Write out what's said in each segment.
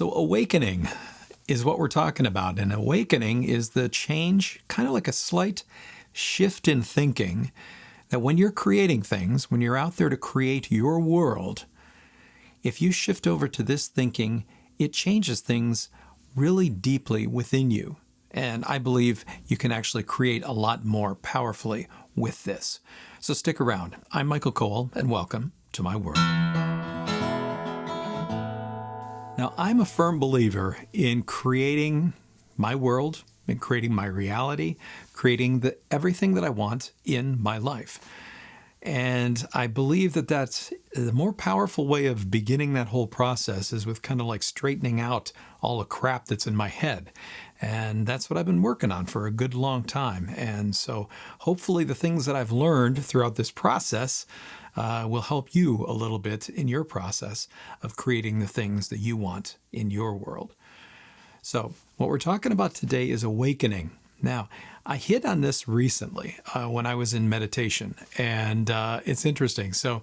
So awakening is what we're talking about. And awakening is the change, kind of like a slight shift in thinking, that when you're creating things, when you're out there to create your world, if you shift over to this thinking, it changes things really deeply within you. And I believe you can actually create a lot more powerfully with this. So stick around. I'm Michael Kowal, and welcome to my world. Now, I'm a firm believer in creating my world, in creating my reality, creating everything that I want in my life. And I believe that that's the more powerful way of beginning that whole process is with kind of like straightening out all the crap that's in my head. And that's what I've been working on for a good long time. And so hopefully the things that I've learned throughout this process will help you a little bit in your process of creating the things that you want in your world. So what we're talking about today is awakening. Now, I hit on this recently when I was in meditation, and it's interesting. So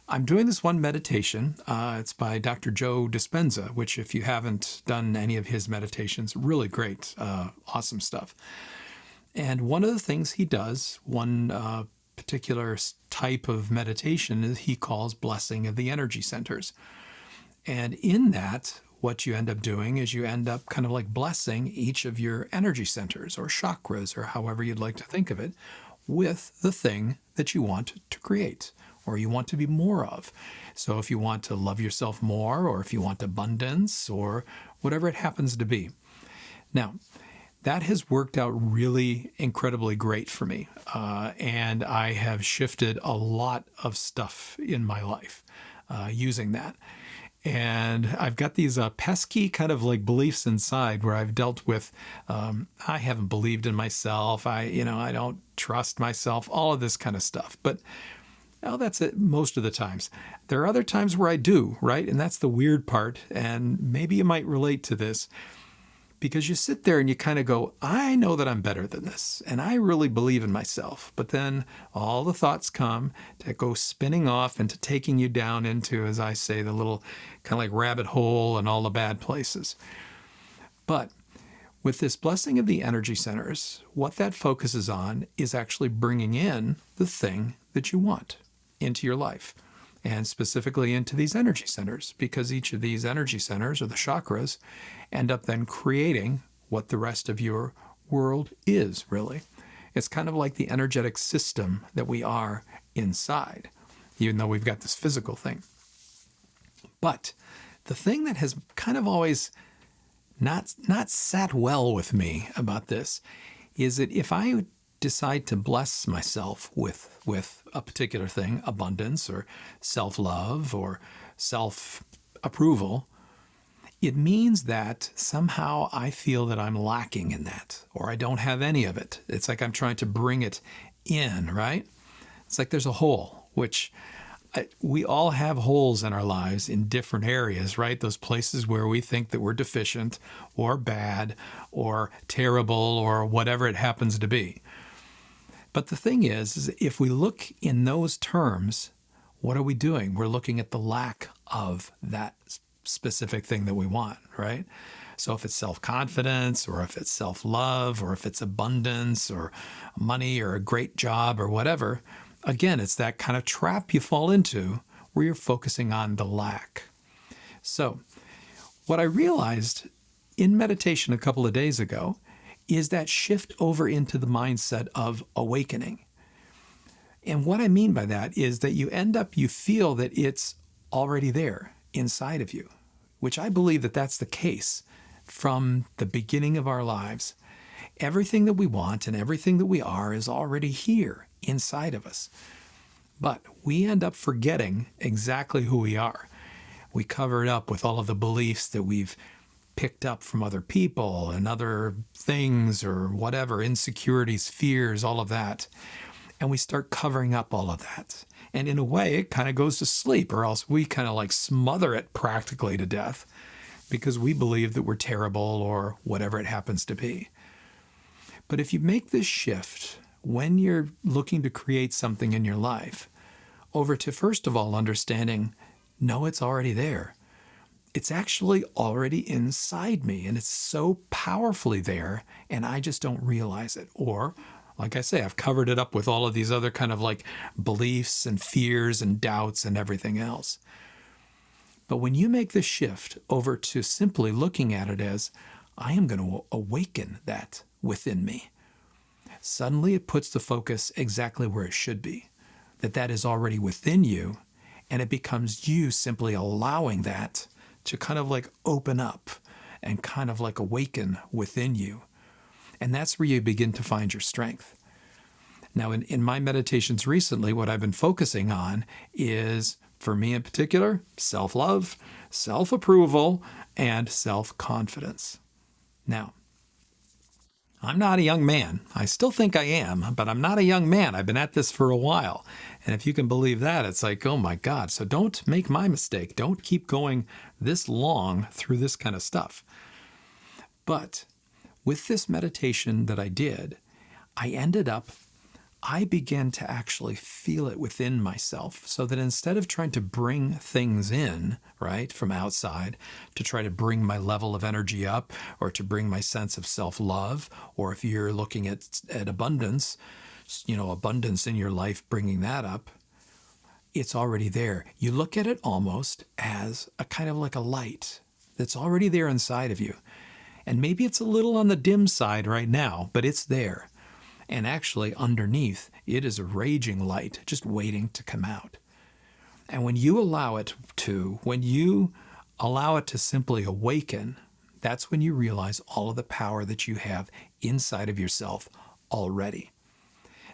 I'm doing this one meditation. It's by Dr. Joe Dispenza, which if you haven't done any of his meditations, really great, awesome stuff. And one of the things he does, one particular type of meditation, is he calls blessing of the energy centers. And in that, what you end up doing is you end up kind of like blessing each of your energy centers or chakras, or however you'd like to think of it, with the thing that you want to create or you want to be more of. So if you want to love yourself more, or if you want abundance, or whatever it happens to be. Now, that has worked out really incredibly great for me. And I have shifted a lot of stuff in my life using that. And I've got these pesky kind of like beliefs inside where I've dealt with, I haven't believed in myself. I don't trust myself, all of this kind of stuff. But that's it most of the times. There are other times where I do, right? And that's the weird part. And maybe you might relate to this, because you sit there and you kind of go, I know that I'm better than this, and I really believe in myself. But then all the thoughts come that go spinning off into taking you down into, as I say, the little kind of like rabbit hole and all the bad places. But with this blessing of the energy centers, what that focuses on is actually bringing in the thing that you want into your life, and specifically into these energy centers, because each of these energy centers, or the chakras, end up then creating what the rest of your world is, really. It's kind of like the energetic system that we are inside, even though we've got this physical thing. But the thing that has kind of always not sat well with me about this is that if I decide to bless myself with a particular thing, abundance or self-love or self-approval, it means that somehow I feel that I'm lacking in that, or I don't have any of it. It's like I'm trying to bring it in, right? It's like there's a hole, which we all have holes in our lives in different areas, right? Those places where we think that we're deficient or bad or terrible or whatever it happens to be. But the thing is if we look in those terms, what are we doing? We're looking at the lack of that specific thing that we want, right? So if it's self-confidence, or if it's self-love, or if it's abundance or money or a great job or whatever, again, it's that kind of trap you fall into where you're focusing on the lack. So what I realized in meditation a couple of days ago is that shift over into the mindset of awakening. And what I mean by that is that you feel that it's already there inside of you, which I believe that that's the case from the beginning of our lives. Everything that we want and everything that we are is already here inside of us. But we end up forgetting exactly who we are. We cover it up with all of the beliefs that we've picked up from other people and other things or whatever, insecurities, fears, all of that. And we start covering up all of that. And in a way, it kind of goes to sleep, or else we kind of like smother it practically to death because we believe that we're terrible or whatever it happens to be. But if you make this shift when you're looking to create something in your life, over to first of all understanding, no, it's already there. it's actually already inside me, and it's so powerfully there, and I just don't realize it. Or, like I say, I've covered it up with all of these other kind of like beliefs and fears and doubts and everything else. But when you make the shift over to simply looking at it as, I am going to awaken that within me, suddenly it puts the focus exactly where it should be, that is already within you, and it becomes you simply allowing that to kind of like open up and kind of like awaken within you. And that's where you begin to find your strength. Now, in my meditations recently, what I've been focusing on is, for me in particular, self-love, self-approval, and self-confidence. Now, I'm not a young man. I still think I am, but I'm not a young man. I've been at this for a while. And if you can believe that, it's like, oh my God. So don't make my mistake. Don't keep going this long through this kind of stuff. But with this meditation that I did, I began to actually feel it within myself, so that instead of trying to bring things in, right, from outside, to try to bring my level of energy up, or to bring my sense of self-love, or if you're looking at abundance, abundance in your life, bringing that up, it's already there. You look at it almost as a kind of like a light that's already there inside of you. And maybe it's a little on the dim side right now, but it's there. And actually, underneath, it is a raging light just waiting to come out. And when you allow it to simply awaken, that's when you realize all of the power that you have inside of yourself already.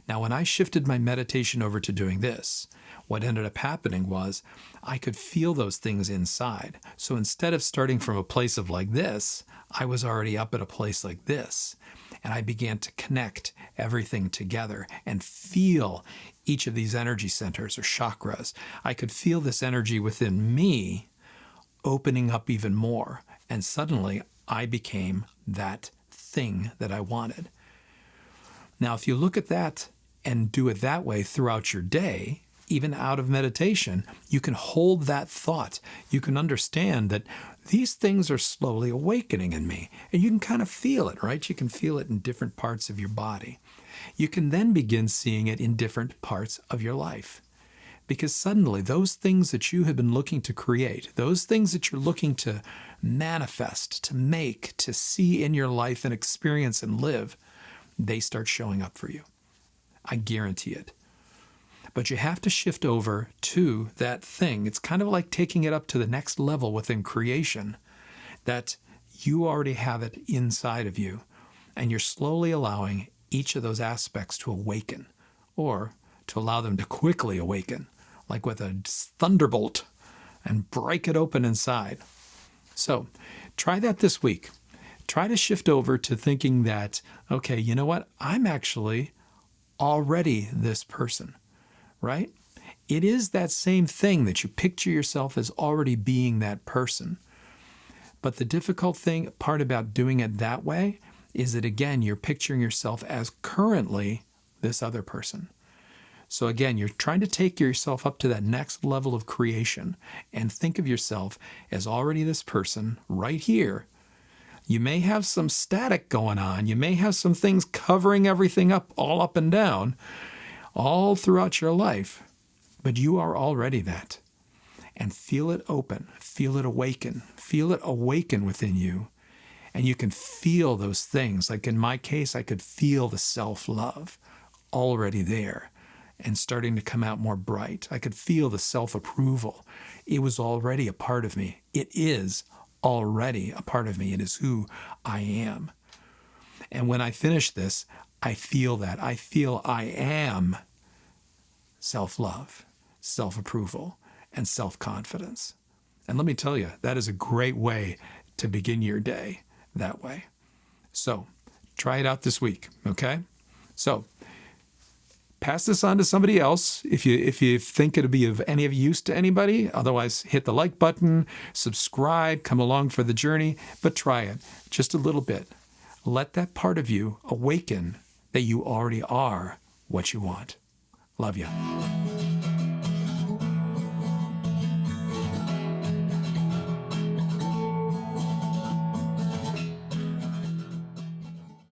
Now, when I shifted my meditation over to doing this, what ended up happening was I could feel those things inside. So instead of starting from a place of like this, I was already up at a place like this. And I began to connect everything together and feel each of these energy centers or chakras. I could feel this energy within me opening up even more. And suddenly I became that thing that I wanted. Now, if you look at that and do it that way throughout your day, even out of meditation, you can hold that thought. You can understand that these things are slowly awakening in me. And you can kind of feel it, right? You can feel it in different parts of your body. You can then begin seeing it in different parts of your life. Because suddenly those things that you have been looking to create, those things that you're looking to manifest, to make, to see in your life and experience and live, they start showing up for you. I guarantee it. But you have to shift over to that thing. It's kind of like taking it up to the next level within creation, that you already have it inside of you, and you're slowly allowing each of those aspects to awaken, or to allow them to quickly awaken, like with a thunderbolt, and break it open inside. So try that this week. Try to shift over to thinking that, okay, you know what? I'm actually already this person. Right? It is that same thing that you picture yourself as already being that person. But the difficult part about doing it that way is that, again, you're picturing yourself as currently this other person. So again, you're trying to take yourself up to that next level of creation and think of yourself as already this person right here. You may have some static going on. You may have some things covering everything up, all up and down, all throughout your life, but you are already that. And feel it open, feel it awaken within you. And you can feel those things. Like in my case, I could feel the self-love already there and starting to come out more bright. I could feel the self-approval. It was already a part of me. It is already a part of me. It is who I am. And when I finish this, I feel that. I feel I am self-love, self-approval, and self-confidence. And let me tell you, that is a great way to begin your day that way. So try it out this week, okay? So pass this on to somebody else if you think it'll be of any of use to anybody. Otherwise, hit the like button, subscribe, come along for the journey, but try it just a little bit. Let that part of you awaken that you already are what you want. Love you.